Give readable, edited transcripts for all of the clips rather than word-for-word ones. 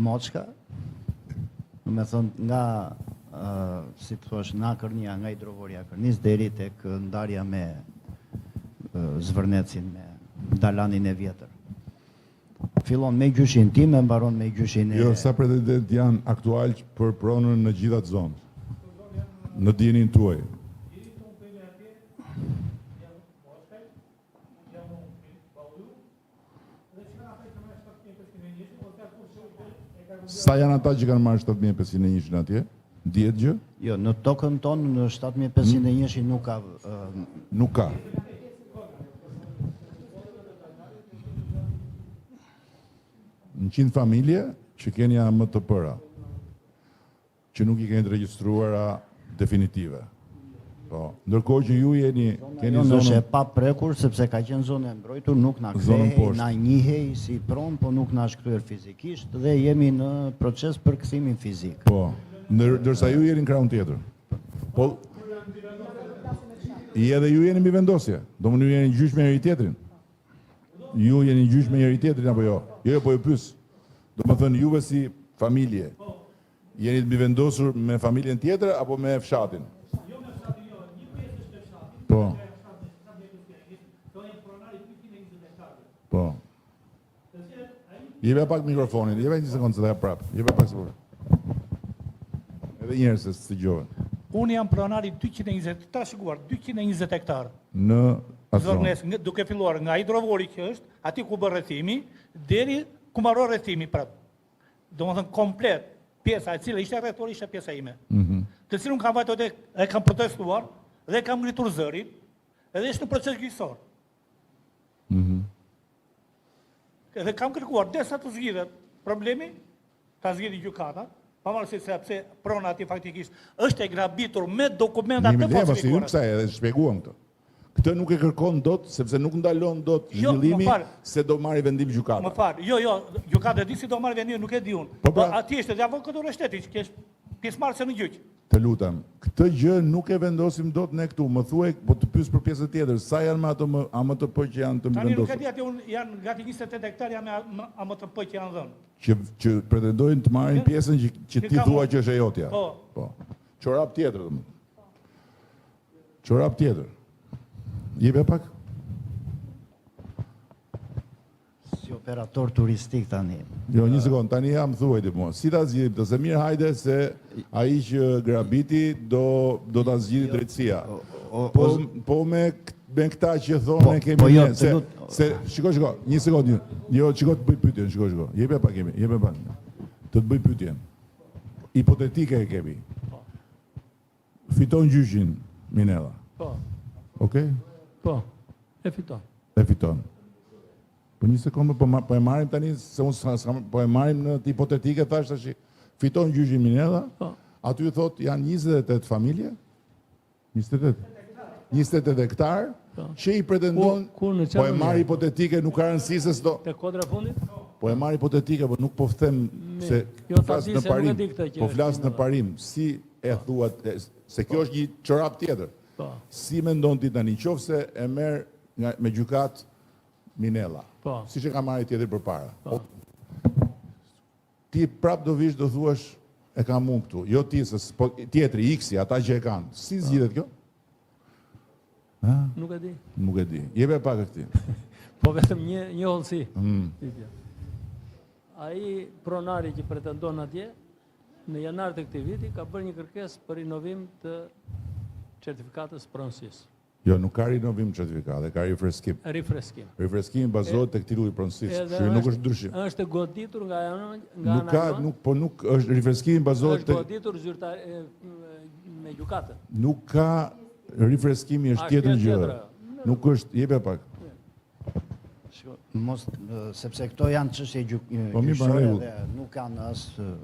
moçka, me thënë nga, si të thosh, nga Kërnia, nga hidrovoria Kërnis, deri tek ndarja me Zvërnecin, me dalanin e vjetër. Fillon me gjyshin tim e mbaron me gjyshin e... Jo, sa pretendent janë aktual për pronën në gjitha të zonë? Në dinin tuaj? Sa janë ata që kanë marrë 7501 atje? Dihet gjë? Jo, në tokën tonë në 7501 nuk ka... Nuk ka. Në 100 familje që keni AMTP-ra, që nuk i keni të regjistruara definitive. Po, ndërkohë që ju keni zonën... Është e pa prekur, sepse ka qenë zonë e mbrojtur, nuk na kthehej, na njihej si pronë, po nuk na është kryer fizikisht dhe jemi në proces për kthimin fizik. Po, ndërsa ju jeni në krahun tjetër. Po, edhe ju jeni mbi vendosje, do më ju jeni gjysh me njëri tjetrin. Ju jeni gjysh me njëri tjetrin, apo jo? Jo, po ju pys. Do më thënë juve si familje, jeni të mbi vendosur me familjen tjetër, apo me fshatin? Po. Po. Jebe pak mikrofonin, jebe një sekundë se dhe prapë. Jebe pak së edhe njerë se së gjove. Unë jam pronari 220, trashëguar, 220 hektarë. Në Zornes, duke filluar nga hidrovori që është, ati ku bërë rrethimi, deri ku maro rrethimi prapë. Do më thënë komplet, pjesa e cila ishte rrethori, ishte pjesa ime. Të cilën kam vajtë e kam protestuar, dhe kam ngritur zërin, edhe ishte në proces gjyqësor. Dhe kam kërkuar, desa të zgjidhet problemi, ta zgjidhi gjykata, pavarësisht se pse prona ati faktikisht është e grabitur me dokumenta të falsifikuara. Si ju kësaj edhe shpjeguam këtë. Këtë nuk e kërkon dot, sepse nuk ndalon dot zhvillimi se do marrë vendim gjykata. Më farë, jo, gjykata di si do marrë vendim, nuk e di unë. Po ati ishte dhe avokatur e shtetit, që është pjesëmarrëse në gjyq. Të lutem, këtë gjë nuk e vendosim dot ne këtu, më thuaj, po të pyes për pjesën tjetër, sa janë me ato AMTP që janë të vendosur? Tani nuk e di aty janë gati 28 hektarë janë me AMTP që janë dhënë. Që pretendojnë të marrin pjesën që ti thua që është e jotja. Po. Çorap tjetër domun. Çorap tjetër. Jepja pak? Si operator turistik tani. Jo, një sekund, tani jam thuajti mua. Si ta zgjidhim të se mirë hajde se ai që grabiti do ta zgjidhë drejtësia. Po me këta që thonë ne kemi se shiko, një sekond. Jo, shiko të bëj pyetjen, shiko. Jepja pak. Të bëj pyetjen. Hipotetike e kemi. Fiton gjyshin Minella. Po. Okej? Po, e fiton. E fiton. Po një sekundë, po e marrim tani, se unë po e marrim në hipotetike, thash tash, fiton gjyshi Minella, aty thot janë 28 familje, 28 hektar, që i pretendon, po e marr hipotetike, nuk ka rëndësi se s'do. Te kodra fundit? Po e marr hipotetike, po nuk po them se flas në parim, po flas në parim, si e thuat, se kjo është një çorap tjetër. Si mendon ti tani, qofse e merr me gjykat Minella, si që ka marrë tjetër për para. Ti prap do vish do thuash e kam unë këtu, jo ti, tjetëri, X-i, ata që e kanë. Si zgjidhet kjo? Nuk e di. Nuk e di. Jebe pak e këti. Po vetëm një hollësi. Ai pronari që pretendon atje, në janar të këtij viti, ka bërë një kërkesë për rinovim të certifikatës pronësisë. Jo, nuk ka rinovim certifikate, ka rifreskim. Rifreskimi bazohet tek titulli pronësisë, që nuk është ndryshim. Është goditur nga nuk është rifreskimi bazohet tek... Është goditur me gjykatën. Nuk ka rifreskimi është tjetër gjë. Nuk është, jepja pak. Sepse këto janë çështje gjyqësore dhe nuk kanë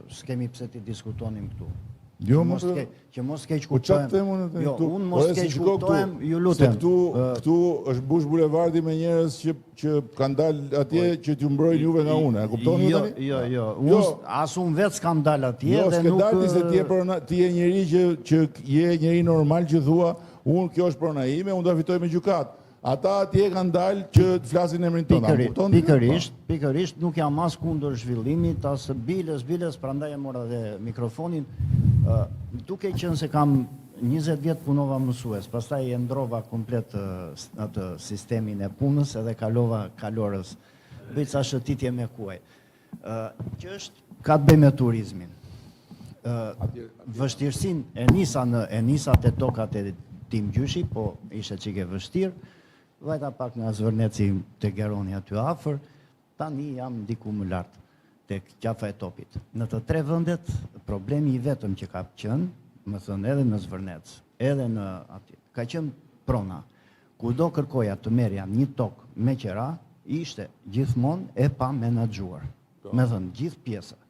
s'kemi pse ti diskutonim këtu. Që mos keq kuptojmë. Jo, unë mos keq kuptojmë, ju lutem. Këtu është Bush Bulevardi me njerëz që kanë dalë atje që t'ju mbrojnë juve nga unë. E kuptoni ju tani? Jo. As unë vetë s'kam dalë atje dhe nuk... Jo, s'ke dalë se ti je njeri që je njeri normal që thua, unë kjo është prona ime, unë do fitoj me gjykat. ata atje kanë dalë që të flasin emrin tonë. Pikërisht nuk jam as kundër zhvillimit, as biles, prandaj e mora dhe mikrofonin. Duke qenë se kam 20 vjet punova mësues, pastaj e ndrova komplet atë sistemin e punës edhe kalova kalorës. Bëj ca shëtitje me kuaj. Që është ka të bëjë me turizmin. Vështirësinë e nisa te tokat e Tim Gjyshi, po ishte çike vështirë. Vajta pak nga Zvërneci te Geroni aty afër, tani jam diku më lart tek qafa e topit. Në të tre vendet problemi i vetëm që ka qenë, më thënë edhe në Zvërnec, edhe në aty, ka qenë prona. Kudo kërkoja të merja një tokë me qera, ishte gjithmonë e pa menaxhuar. Me thënë gjithë pjesa.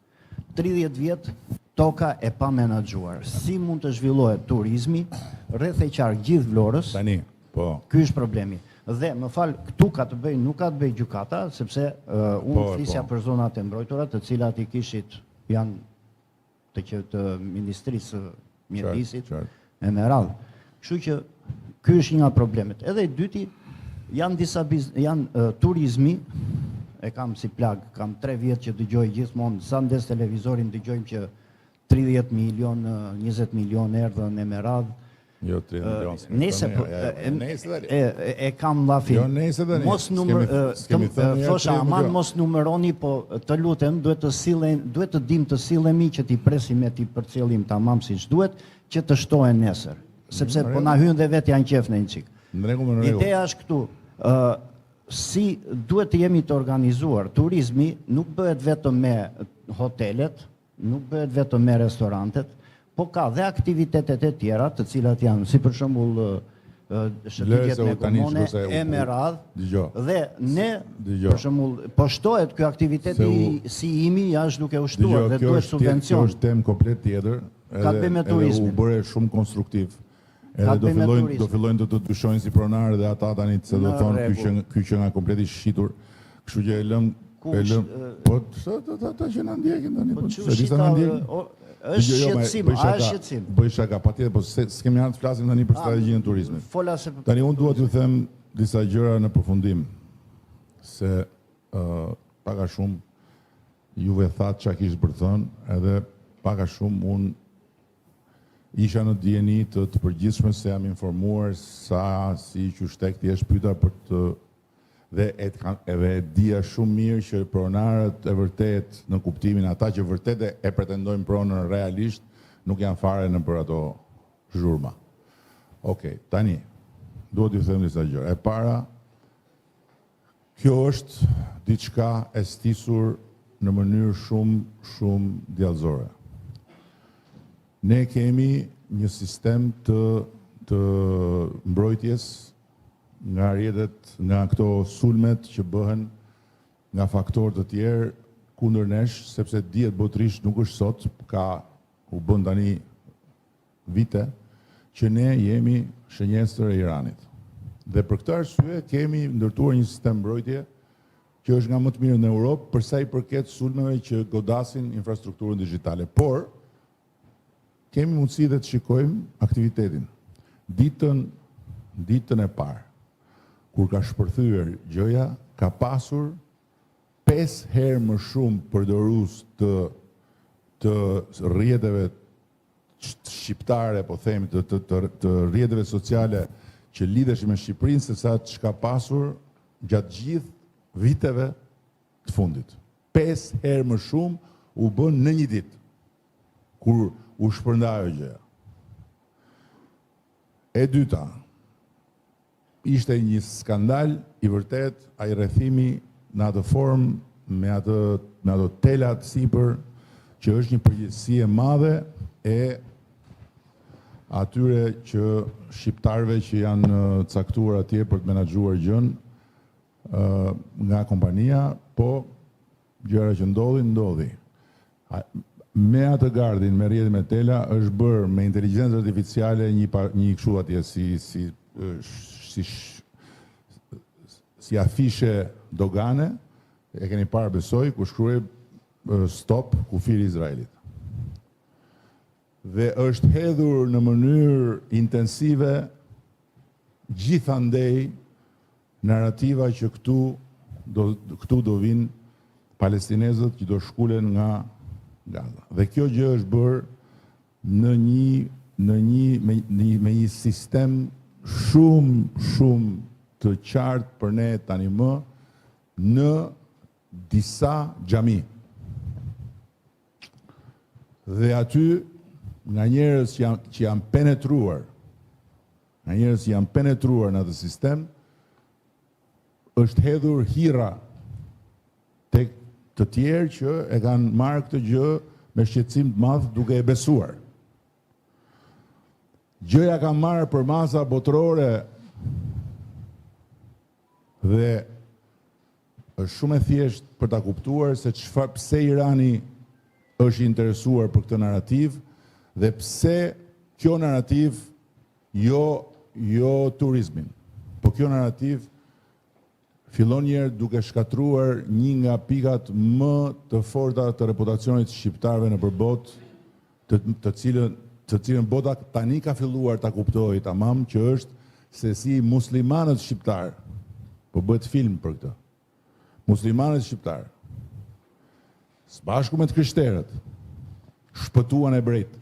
30 vjet toka e pa menaxhuar. Si mund të zhvillohet turizmi rreth e qark gjithë Vlorës? Tani, po. Ky është problemi. Dhe më fal, këtu ka të bëjë, nuk ka të bëjë gjykata, sepse unë flisja për zonat e mbrojtura, të cilat i kishit janë të Ministrisë Mjedisit e me radhë. Kështu që ky është një nga problemet. Edhe i dyti janë turizmi, e kam si plag, kam 3 vjet që dëgjoj gjithmonë, sa ndes televizorin dëgjojmë që 30 milion, 20 milion erdhën e me radhë. Jo 30 milion. E kam lafin. Jo nese dhe mos thosha aman mos numëroni, po të lutem duhet të dim të sillemi që t'i presim e t'i përcjellim tamam siç duhet, që të shtohen nesër. Sepse po na hyn dhe vet janë qef në një çik. Ideja është këtu. Si duhet të jemi të organizuar. Turizmi nuk bëhet vetëm me hotelet, nuk bëhet vetëm me restorantet, po ka dhe aktivitetet e tjera, të cilat janë, si për shembull shëtitjet me komune, e me radhë, dhe ne, për shembull, po shtohet ky aktiviteti si imi jashtë duke u shtuar dhe duhet subvencion. Kjo është temë komplet tjetër, edhe u bëre shumë konstruktiv. Edhe do fillojnë të dyshojnë si pronarë dhe ata tani se do thonë ky që nga kompleti shqitur. Kështu që e lëm, po ata që na ndjekin tani, po disa na ndjekin. Është shqetësim. Bëj shaka, patjetër, po s'kemi ardhur të flasim tani për strategjinë e turizmit. Tani unë dua t'ju them disa gjëra në përfundim, se pak a shumë juve thatë çka kishte për të thënë, edhe pak a shumë unë isha në dieni të përgjithshme se jam informuar sa si qyshtek thjesht pyeta për të dhe edhe dija shumë mirë që pronarët e vërtet në kuptimin ata që vërtet e pretendojnë pronën realisht nuk janë fare në për ato zhurma. Okej, tani duhet t'ju them disa gjëra. E para, kjo është diçka e stisur në mënyrë shumë djallëzore. Ne kemi një sistem të mbrojtjes nga rrjetet, nga këto sulmet që bëhen nga faktorë të tjerë kundër nesh, sepse dihet botërisht nuk është sot, u bën tani vite, që ne jemi shënjestër e Iranit. Dhe për këtë arsye kemi ndërtuar një sistem mbrojtje që është nga më të mirë në Europë për sa i përket sulmeve që godasin infrastrukturën digjitale. Por kemi mundësi dhe të shikojmë aktivitetin. Ditën e parë, kur ka shpërthyer gjëja, ka pasur 5 herë më shumë përdorues të rrjeteve shqiptare, po themi, të rrjeteve sociale që lidheshin me Shqipërinë, se sa çka pasur gjatë gjithë viteve të fundit. 5 herë më shumë u bën në një ditë, kur u shpërndajë gjëja. E dyta, ishte një skandal i vërtet, ai rrethimi në atë formë, me ato telat sipër, që është një përgjegjësi e madhe e atyre që shqiptarëve që janë caktuar atje për të menaxhuar gjën nga kompania, po gjëra që ndodhi. Me atë gardin, me rrjetin me tela, është bërë me inteligjencë artificiale një kështu atje si afishe dogane, e keni parë besoj, ku shkruaj stop kufiri Izraelit. Dhe është hedhur në mënyrë intensive gjithandej narrativa që këtu do vinë palestinezët që do shkulen nga Gaza. Dhe kjo gjë është bërë me një sistem shumë të qartë për ne tani më në disa xhami. Dhe aty nga njerëz që janë penetruar, në atë sistem, është hedhur hira tek të tjerë që e kanë marrë këtë gjë me shqetësim të madh duke e besuar. Gjëja ka marrë për masa botërore dhe është shumë e thjeshtë për ta kuptuar se pse Irani është interesuar për këtë narrativ dhe pse kjo narrativ jo turizmin, po kjo narrativ fillon njerë duke shkatruar një nga pikat më të forta të reputacionit shqiptarëve në përbot, të cilën bota tani ka filluar ta kuptojë tamam që është se si muslimanët shqiptarë, po bëhet film për këtë. Muslimanët shqiptarë, së bashku me të krishterët, shpëtuan ebrejt.